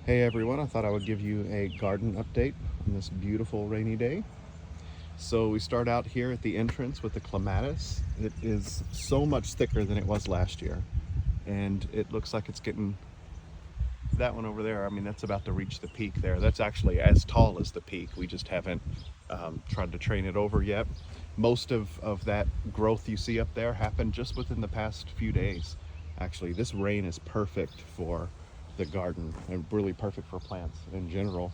Hey everyone, I thought I would give you a garden update on this beautiful rainy day. So we start out here at the entrance with the clematis. It is so much thicker than it was last year, and it looks like it's getting, that one over there, I mean, that's about to reach the peak there. That's actually as tall as the peak. We just haven't tried to train it over yet. Most of that growth you see up there happened just within the past few days. Actually, this rain is perfect for the garden and really perfect for plants in general,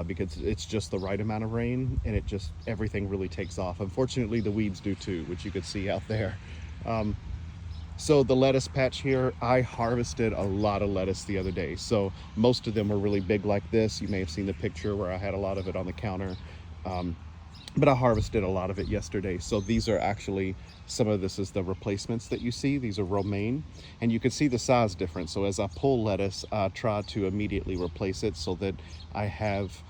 because it's just the right amount of rain and it just, everything really takes off. Unfortunately, the weeds do too, which you could see out there. So the lettuce patch here, I harvested a lot of lettuce the other day. So most of them were really big like this. You may have seen the picture where I had a lot of it on the counter. But I harvested a lot of it yesterday. So these are actually, some of this is the replacements that you see. These are romaine, and you can see the size difference. So as I pull lettuce, I try to immediately replace it so that I have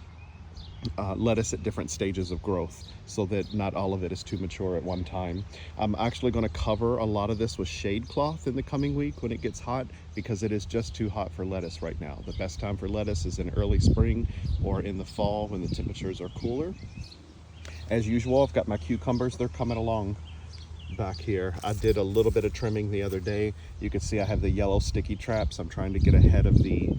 lettuce at different stages of growth, so that not all of it is too mature at one time. I'm actually going to cover a lot of this with shade cloth in the coming week when it gets hot, because it is just too hot for lettuce right now. The best time for lettuce is in early spring or in the fall when the temperatures are cooler. As usual, I've got my cucumbers. They're coming along back here. I did a little bit of trimming the other day. You can see I have the yellow sticky traps. I'm trying to get ahead of the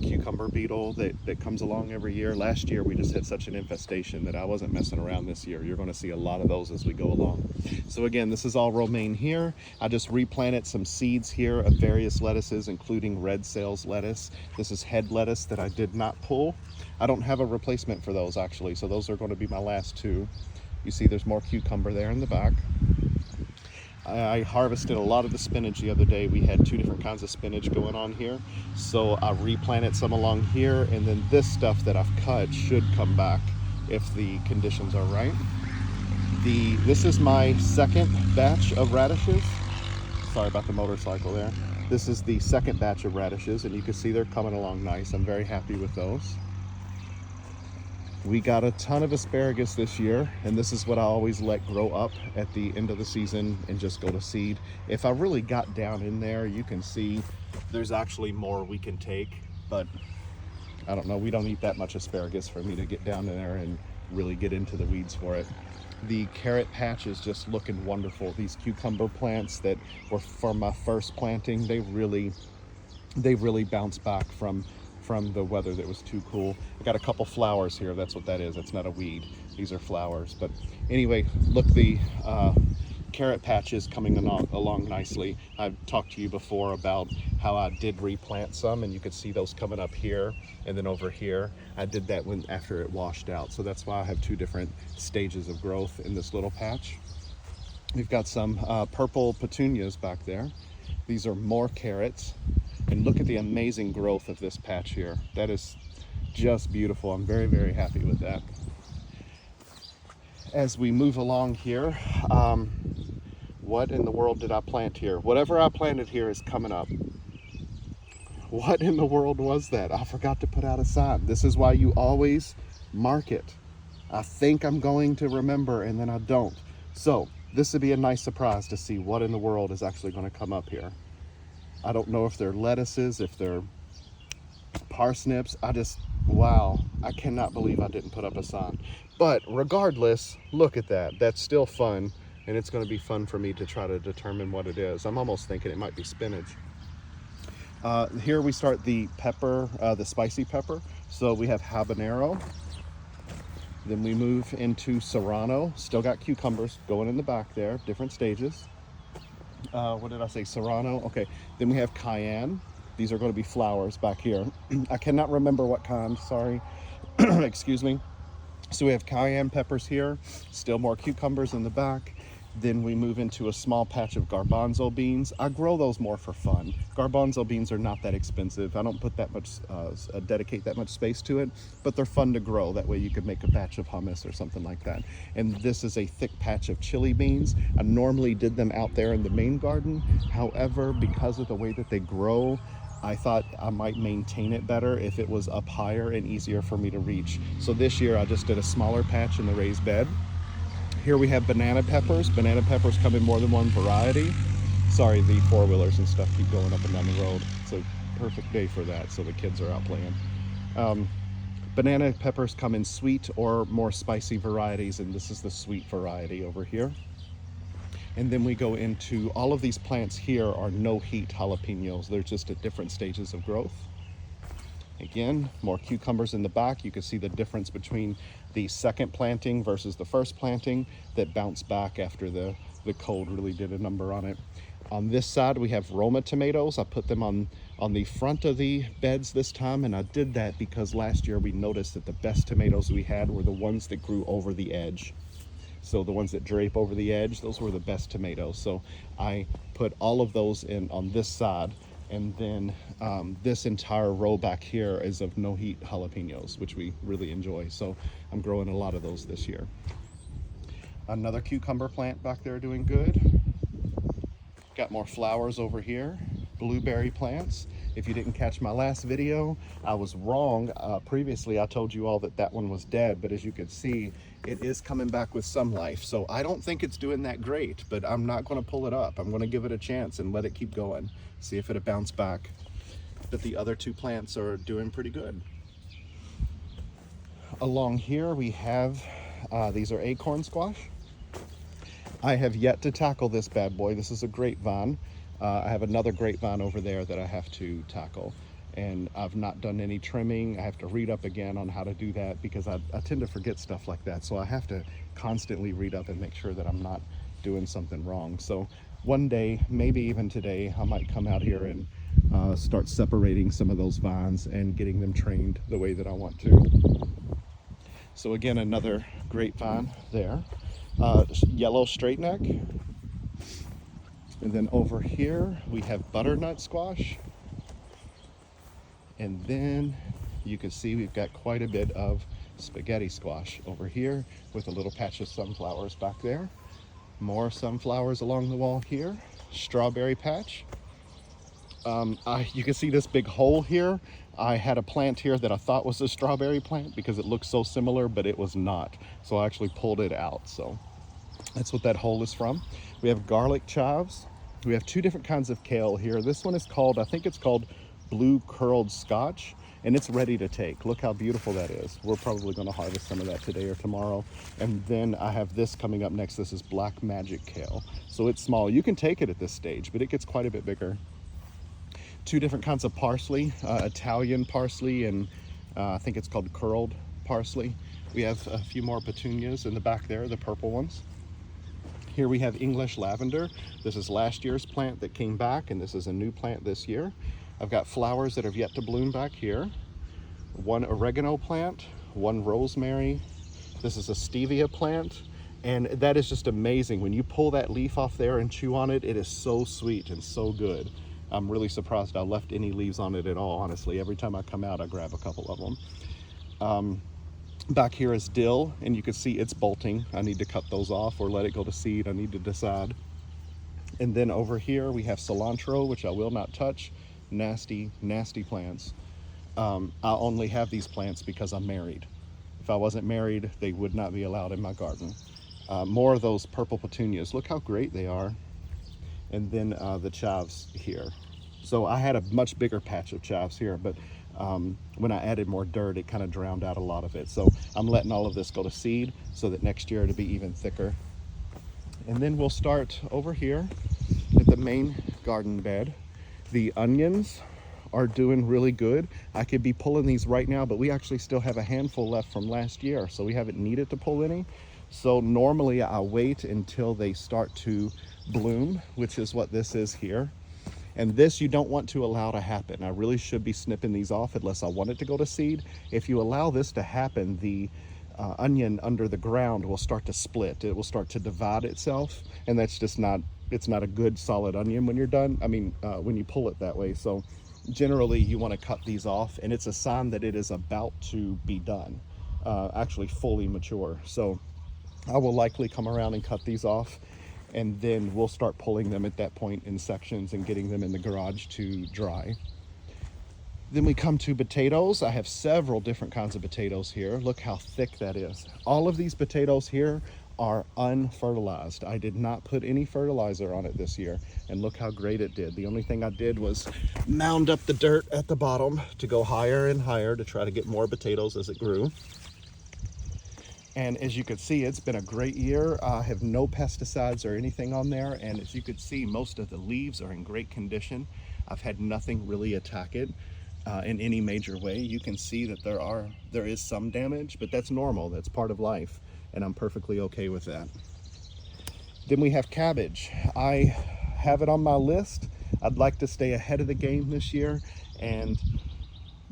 cucumber beetle that comes along every year. Last year we just had such an infestation that I wasn't messing around this year. You're going to see a lot of those as we go along. So again, this is all romaine here. I just replanted some seeds here of various lettuces, including red sales lettuce. This is head lettuce that I did not pull. I don't have a replacement for those actually, so those are going to be my last two. You see there's more cucumber there in the back. I harvested a lot of the spinach the other day. We had two different kinds of spinach going on here. So I replanted some along here, and then this stuff that I've cut should come back if the conditions are right. This is my second batch of radishes. Sorry about the motorcycle there. This is the second batch of radishes, and you can see they're coming along nice. I'm very happy with those. We got a ton of asparagus this year, and this is what I always let grow up at the end of the season and just go to seed. If I really got down in there, you can see there's actually more we can take, but I don't know, we don't eat that much asparagus for me to get down in there and really get into the weeds for it. The carrot patch is just looking wonderful. These cucumber plants that were from my first planting, they really bounced back from the weather that was too cool. I got a couple flowers here. That's what that is. That's not a weed. These are flowers. But anyway, look, the carrot patch is coming along nicely. I've talked to you before about how I did replant some, and you could see those coming up here and then over here. I did that after it washed out. So that's why I have two different stages of growth in this little patch. We've got some purple petunias back there. These are more carrots. And look at the amazing growth of this patch here. That is just beautiful. I'm very, very happy with that. As we move along here, what in the world did I plant here? Whatever I planted here is coming up. What in the world was that? I forgot to put out a sign. This is why you always mark it. I think I'm going to remember, and then I don't. So this would be a nice surprise to see what in the world is actually going to come up here. I don't know if they're lettuces, if they're parsnips. Wow, I cannot believe I didn't put up a sign. But regardless, look at that. That's still fun, and it's going to be fun for me to try to determine what it is. I'm almost thinking it might be spinach. Here we start the pepper, the spicy pepper. So we have habanero. Then we move into serrano. Still got cucumbers going in the back there, different stages. What did I say? Serrano. Okay. Then we have cayenne. These are going to be flowers back here. I cannot remember what kind. Sorry. Excuse me. So we have cayenne peppers here. Still more cucumbers in the back. Then we move into a small patch of garbanzo beans. I grow those more for fun. Garbanzo beans are not that expensive. I don't put that much, dedicate that much space to it, but they're fun to grow. That way you could make a batch of hummus or something like that. And this is a thick patch of chili beans. I normally did them out there in the main garden. However, because of the way that they grow, I thought I might maintain it better if it was up higher and easier for me to reach. So this year I just did a smaller patch in the raised bed. Here we have banana peppers. Banana peppers come in more than one variety. Sorry, the four-wheelers and stuff keep going up and down the road. It's a perfect day for that, so the kids are out playing. Banana peppers come in sweet or more spicy varieties, and this is the sweet variety over here. And then we go into all of these plants here are no heat jalapenos. They're just at different stages of growth. Again, more cucumbers in the back. You can see the difference between the second planting versus the first planting that bounced back after the cold really did a number on it. On this side, we have Roma tomatoes. I put them on the front of the beds this time, and I did that because last year we noticed that the best tomatoes we had were the ones that grew over the edge. So the ones that drape over the edge, those were the best tomatoes. So I put all of those in on this side, and then this entire row back here is of no heat jalapenos, which we really enjoy. So I'm growing a lot of those this year. Another cucumber plant back there doing good. Got more flowers over here, blueberry plants. If you didn't catch my last video, I was wrong. Previously, I told you all that that one was dead, but as you can see, it is coming back with some life. So I don't think it's doing that great, but I'm not gonna pull it up. I'm gonna give it a chance and let it keep going, see if it'll bounce back. But the other two plants are doing pretty good. Along here, we have, these are acorn squash. I have yet to tackle this bad boy. This is a grapevine. I have another grapevine over there that I have to tackle, and I've not done any trimming. I have to read up again on how to do that because I tend to forget stuff like that. So I have to constantly read up and make sure that I'm not doing something wrong. So one day, maybe even today, I might come out here and start separating some of those vines and getting them trained the way that I want to. So again, another grapevine there. Yellow straight neck. And then over here we have butternut squash. And then you can see we've got quite a bit of spaghetti squash over here with a little patch of sunflowers back there. More sunflowers along the wall here. Strawberry patch. You can see this big hole here. I had a plant here that I thought was a strawberry plant because it looked so similar, but it was not. So I actually pulled it out. So that's what that hole is from. We have garlic chives. We have two different kinds of kale here. This one is called, I think it's called blue curled scotch, and it's ready to take. Look how beautiful that is. We're probably going to harvest some of that today or tomorrow. And then I have this coming up next. This is black magic kale. So it's small. You can take it at this stage, but it gets quite a bit bigger. Two different kinds of parsley, Italian parsley, and I think it's called curled parsley. We have a few more petunias in the back there, the purple ones. Here we have English lavender. This is last year's plant that came back, and this is a new plant this year. I've got flowers that have yet to bloom back here. One oregano plant, one rosemary. This is a stevia plant, and that is just amazing. When you pull that leaf off there and chew on it, it is so sweet and so good. I'm really surprised I left any leaves on it at all, honestly. Every time I come out, I grab a couple of them. Back here is dill, and you can see it's bolting. I need to cut those off or let it go to seed. I need to decide. And then over here we have cilantro, which I will not touch. Nasty, nasty plants. I only have these plants because I'm married. If I wasn't married, they would not be allowed in my garden. More of those purple petunias. Look how great they are. And then the chives here. So I had a much bigger patch of chives here, but when I added more dirt, it kind of drowned out a lot of it. So I'm letting all of this go to seed so that next year it'll be even thicker. And then we'll start over here at the main garden bed. The onions are doing really good. I could be pulling these right now, but we actually still have a handful left from last year, so we haven't needed to pull any. So normally I wait until they start to bloom, which is what this is here. And this you don't want to allow to happen. I really should be snipping these off unless I want it to go to seed. If you allow this to happen, the onion under the ground will start to split. It will start to divide itself, and that's just not, it's not a good solid onion when you're done. I mean, when you pull it that way. So generally you want to cut these off, and it's a sign that it is about to be done, actually fully mature. So I will likely come around and cut these off, and then we'll start pulling them at that point in sections and getting them in the garage to dry. Then we come to potatoes. I have several different kinds of potatoes here. Look how thick that is. All of these potatoes here are unfertilized. I did not put any fertilizer on it this year, and look how great it did. The only thing I did was mound up the dirt at the bottom to go higher and higher to try to get more potatoes as it grew. And as you could see, it's been a great year. I have no pesticides or anything on there, and as you could see, most of the leaves are in great condition. I've had nothing really attack it in any major way. You can see that there is some damage, but that's normal. That's part of life, and I'm perfectly okay with that. Then we have cabbage. I have it on my list. I'd like to stay ahead of the game this year and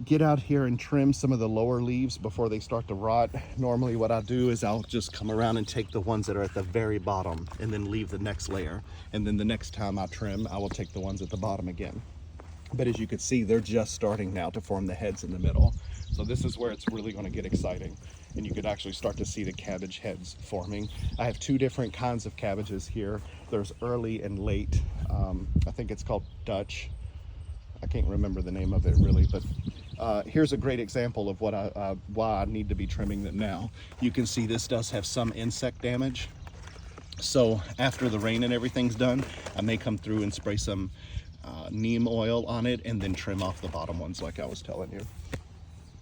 get out here and trim some of the lower leaves before they start to rot. Normally what I do is I'll just come around and take the ones that are at the very bottom and then leave the next layer. And then the next time I trim, I will take the ones at the bottom again. But as you can see, they're just starting now to form the heads in the middle. So this is where it's really going to get exciting. And you could actually start to see the cabbage heads forming. I have two different kinds of cabbages here. There's early and late. I think it's called Dutch. I can't remember the name of it really, but here's a great example of what why I need to be trimming them now. You can see this does have some insect damage. So after the rain and everything's done, I may come through and spray some neem oil on it and then trim off the bottom ones like I was telling you.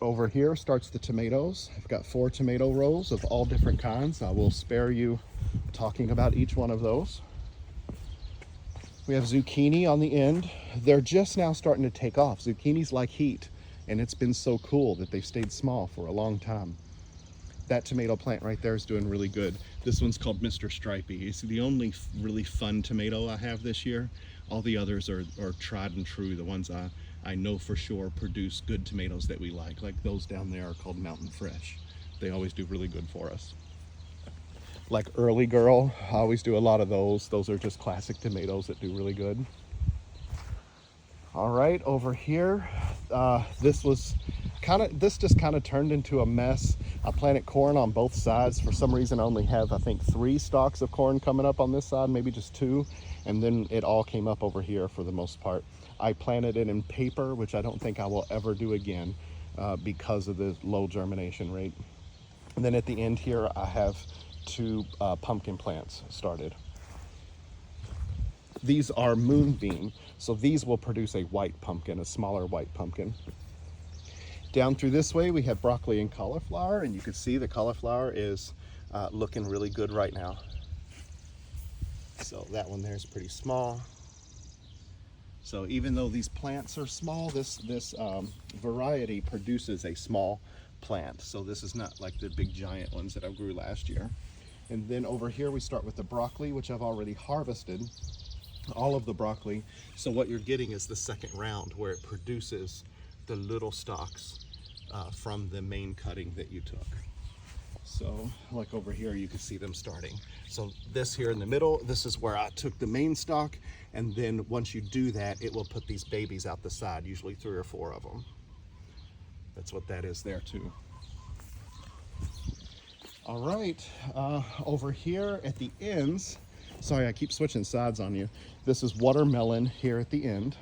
Over here starts the tomatoes. I've got 4 tomato rows of all different kinds. I will spare you talking about each one of those. We have zucchini on the end. They're just now starting to take off. Zucchinis like heat, and it's been so cool that they've stayed small for a long time. That tomato plant right there is doing really good. This one's called Mr. Stripey. It's the only really fun tomato I have this year. All the others are tried and true, the ones I know for sure produce good tomatoes that we like those down there are called Mountain Fresh. They always do really good for us. Like Early Girl, I always do a lot of those. Those are just classic tomatoes that do really good. All right, over here, this just kind of turned into a mess. I planted corn on both sides. For some reason, I only have, I think, 3 stalks of corn coming up on this side, maybe just 2. And then it all came up over here for the most part. I planted it in paper, which I don't think I will ever do again because of the low germination rate. And then at the end here, I have 2 pumpkin plants started. These are moonbeam, so these will produce a white pumpkin, a smaller white pumpkin. Down through this way, we have broccoli and cauliflower, and you can see the cauliflower is looking really good right now. So that one there is pretty small. So even though these plants are small, this variety produces a small plant. So this is not like the big giant ones that I grew last year. And then over here we start with the broccoli, which I've already harvested, all of the broccoli. So what you're getting is the second round where it produces the little stalks from the main cutting that you took. So like over here, you can see them starting. So this here in the middle, this is where I took the main stalk. And then once you do that, it will put these babies out the side, usually 3 or 4 of them. That's what that is there too. All right, over here at the ends, sorry, I keep switching sides on you. This is watermelon here at the end.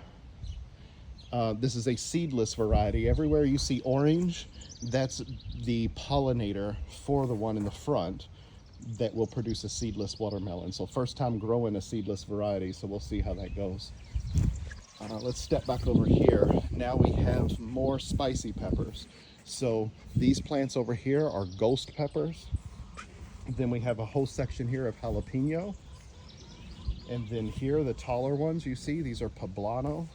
This is a seedless variety. Everywhere you see orange, that's the pollinator for the one in the front that will produce a seedless watermelon. So first time growing a seedless variety, so we'll see how that goes. Let's step back over here. Now we have more spicy peppers. So these plants over here are ghost peppers. Then we have a whole section here of jalapeno. And then here, the taller ones you see, these are poblano.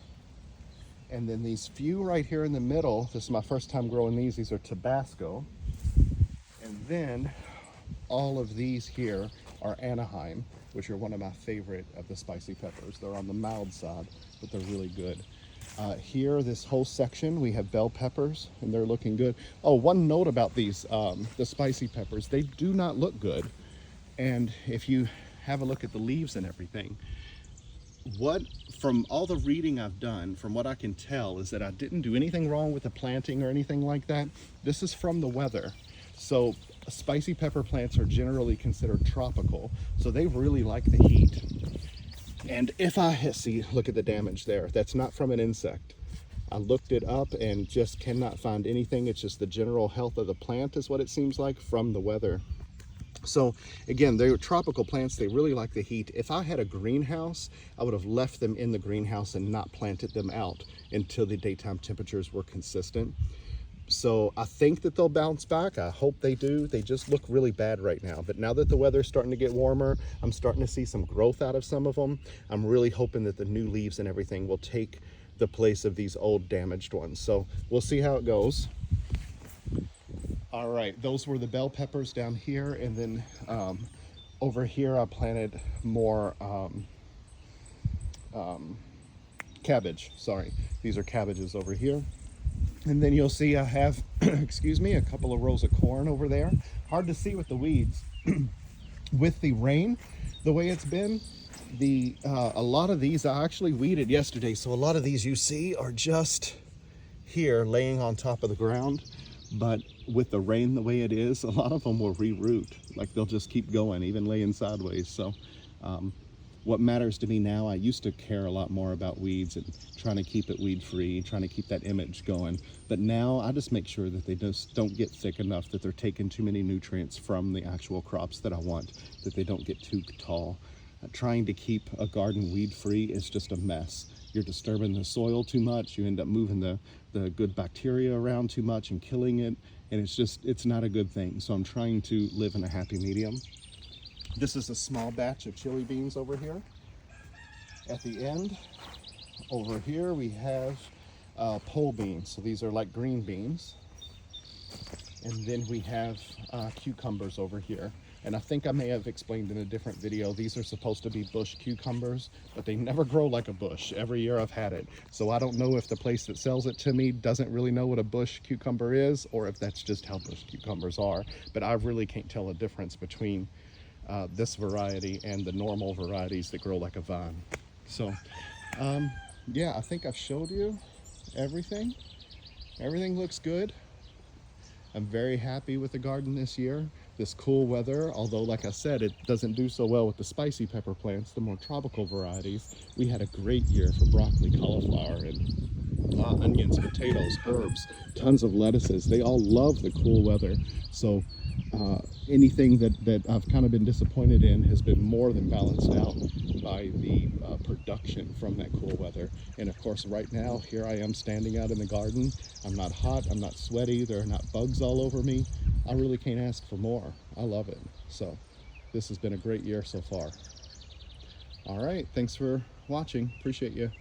And then these few right here in the middle, this is my first time growing these are Tabasco. And then all of these here are Anaheim, which are one of my favorite of the spicy peppers. They're on the mild side, but they're really good. Here, this whole section, we have bell peppers, and they're looking good. Oh, one note about these, the spicy peppers, they do not look good. And if you have a look at the leaves and everything, from all the reading I've done, from what I can tell, is that I didn't do anything wrong with the planting or anything like that. This is from the weather. So spicy pepper plants are generally considered tropical, so they really like the heat. And if look at the damage there. That's not from an insect. I looked it up and just cannot find anything. It's just the general health of the plant is what it seems like from the weather. So again, they're tropical plants. They really like the heat. If I had a greenhouse, I would have left them in the greenhouse and not planted them out until the daytime temperatures were consistent. So I think that they'll bounce back. I hope they do. They just look really bad right now. But now that the weather's starting to get warmer, I'm starting to see some growth out of some of them. I'm really hoping that the new leaves and everything will take the place of these old damaged ones. So we'll see how it goes. All right, those were the bell peppers down here, and then over here I planted more cabbage. Sorry, these are cabbages over here. And then you'll see I have, excuse me, a couple of rows of corn over there. Hard to see with the weeds. With the rain, the way it's been, a lot of these I actually weeded yesterday, so a lot of these you see are just here laying on top of the ground. But with the rain the way it is, a lot of them will reroot. Like they'll just keep going, even laying sideways. So what matters to me now, I used to care a lot more about weeds and trying to keep it weed free, trying to keep that image going. But now I just make sure that they just don't get thick enough, that they're taking too many nutrients from the actual crops that I want, that they don't get too tall. Trying to keep a garden weed free is just a mess. You're disturbing the soil too much. You end up moving the good bacteria around too much and killing it. And it's not a good thing. So I'm trying to live in a happy medium. This is a small batch of chili beans over here. At the end, over here, we have pole beans. So these are like green beans. And then we have cucumbers over here. And I think I may have explained in a different video, these are supposed to be bush cucumbers, but they never grow like a bush. Every year I've had it. So I don't know if the place that sells it to me doesn't really know what a bush cucumber is, or if that's just how bush cucumbers are. But I really can't tell a difference between this variety and the normal varieties that grow like a vine. So yeah, I think I've showed you everything. Everything looks good. I'm very happy with the garden this year. This cool weather, although like I said, it doesn't do so well with the spicy pepper plants, the more tropical varieties. We had a great year for broccoli, cauliflower, and onions, potatoes, herbs, tons of lettuces. They all love the cool weather. So anything that I've kind of been disappointed in has been more than balanced out by the production from that cool weather. And of course, right now, here I am standing out in the garden. I'm not hot, I'm not sweaty, there are not bugs all over me. I really can't ask for more. I love it. So this has been a great year so far. All right, thanks for watching. Appreciate you.